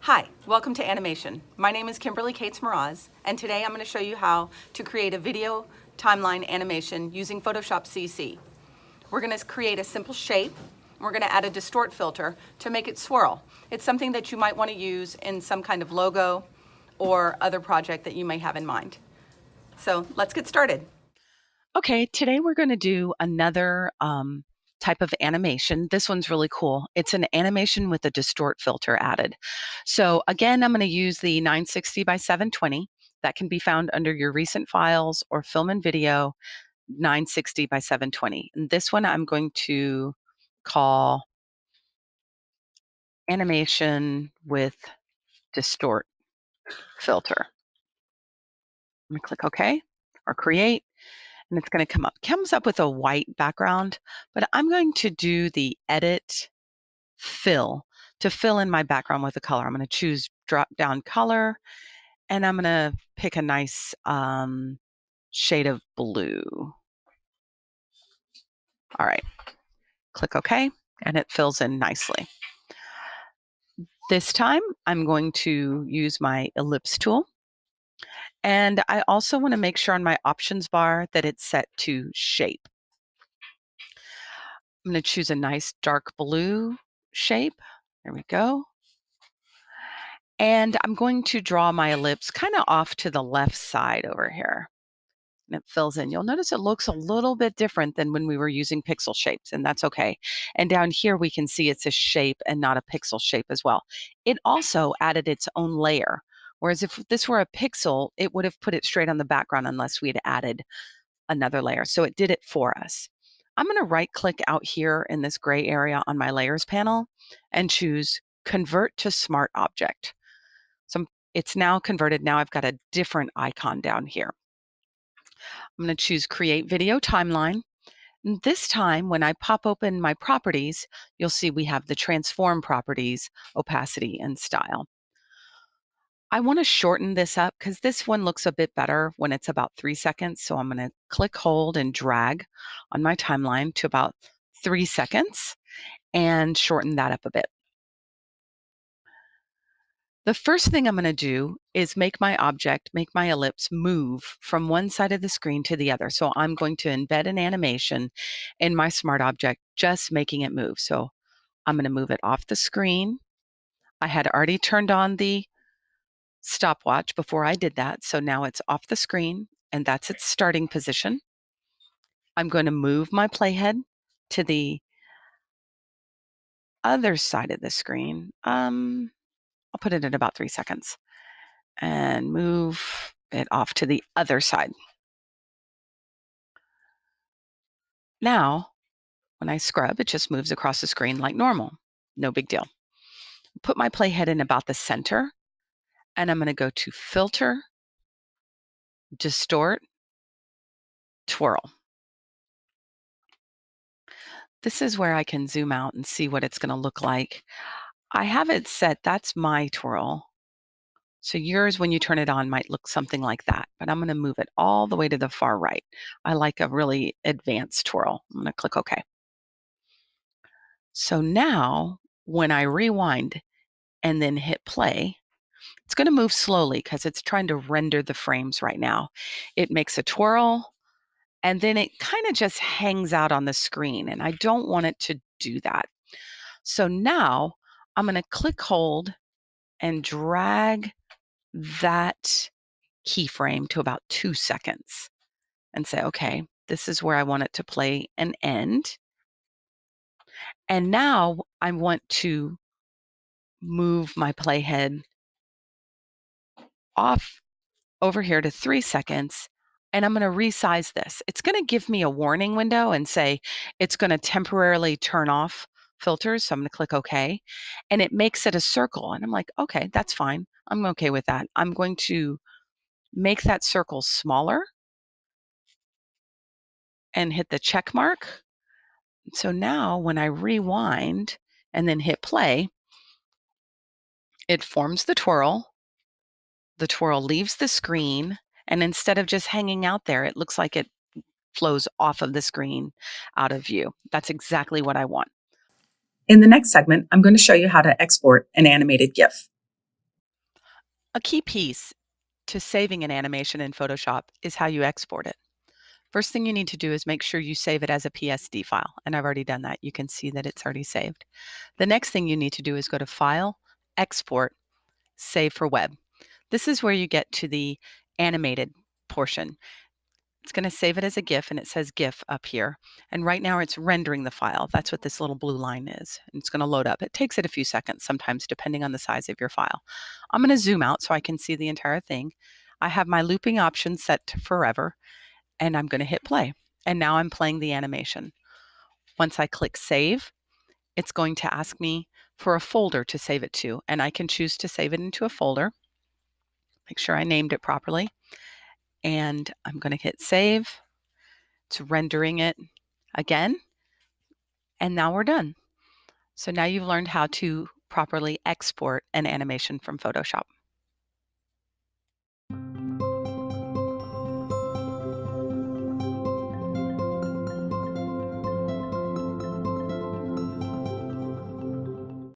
Hi, welcome to Animation. My name is Kimberly Cates-Meraz, and today I'm going to show you how to create a video timeline animation using Photoshop CC. We're going to create a simple shape. We're going to add a distort filter to make it swirl. It's something that you might want to use in some kind of logo or other project that you may have in mind. So let's get started. Okay, today we're going to do another type of animation. This one's really cool. It's an animation with a distort filter added. So again, I'm going to use the 960 by 720. That can be found under your recent files or film and video 960 by 720. And this one I'm going to call animation with distort filter. I'm going to click OK or create. And it's going to comes up with a white background, but I'm going to do the edit fill to fill in my background with a color. I'm going to choose drop down color, and I'm going to pick a nice shade of blue. All right, click OK, and it fills in nicely. This time I'm going to use my ellipse tool. And I also want to make sure on my options bar that it's set to shape. I'm going to choose a nice dark blue shape. There we go. And I'm going to draw my ellipse kind of off to the left side over here. And it fills in. You'll notice it looks a little bit different than when we were using pixel shapes, and that's okay. And down here we can see it's a shape and not a pixel shape as well. It also added its own layer. Whereas if this were a pixel, it would have put it straight on the background unless we had added another layer. So it did it for us. I'm going to right click out here in this gray area on my layers panel and choose Convert to Smart Object. So it's now converted. Now I've got a different icon down here. I'm going to choose Create Video Timeline. And this time, when I pop open my properties, you'll see we have the transform properties, opacity, and style. I want to shorten this up because this one looks a bit better when it's about 3 seconds. So I'm going to click, hold, and drag on my timeline to about 3 seconds and shorten that up a bit. The first thing I'm going to do is make my ellipse move from one side of the screen to the other. So I'm going to embed an animation in my smart object, just making it move. So I'm going to move it off the screen. I had already turned on the stopwatch before I did that. So now it's off the screen and that's its starting position. I'm going to move my playhead to the other side of the screen. I'll put it at about 3 seconds and move it off to the other side. Now, when I scrub, it just moves across the screen like normal. No big deal. Put my playhead in about the center, and I'm going to go to Filter, Distort, Twirl. This is where I can zoom out and see what it's going to look like. I have it set, that's my twirl. So yours, when you turn it on, might look something like that, but I'm going to move it all the way to the far right. I like a really advanced twirl. I'm going to click OK. So now when I rewind and then hit play, it's going to move slowly because it's trying to render the frames right now. It makes a twirl and then it kind of just hangs out on the screen, and I don't want it to do that. So now I'm going to click, hold, and drag that keyframe to about 2 seconds and say, okay, this is where I want it to play and end. And now I want to move my playhead off over here to 3 seconds, and I'm going to resize this. It's going to give me a warning window and say it's going to temporarily turn off filters. So I'm going to click OK, and it makes it a circle. And I'm like, okay, that's fine. I'm okay with that. I'm going to make that circle smaller and hit the check mark. So now when I rewind and then hit play, it forms the twirl. The twirl leaves the screen, and instead of just hanging out there, it looks like it flows off of the screen out of view. That's exactly what I want. In the next segment, I'm going to show you how to export an animated GIF. A key piece to saving an animation in Photoshop is how you export it. First thing you need to do is make sure you save it as a PSD file, and I've already done that. You can see that it's already saved. The next thing you need to do is go to File, Export, Save for Web. This is where you get to the animated portion. It's going to save it as a GIF, and it says GIF up here. And right now it's rendering the file. That's what this little blue line is. And it's going to load up. It takes it a few seconds sometimes, depending on the size of your file. I'm going to zoom out so I can see the entire thing. I have my looping option set to forever, and I'm going to hit play. And now I'm playing the animation. Once I click save, it's going to ask me for a folder to save it to, and I can choose to save it into a folder. Make sure I named it properly. And I'm going to hit save. It's rendering it again. And now we're done. So now you've learned how to properly export an animation from Photoshop.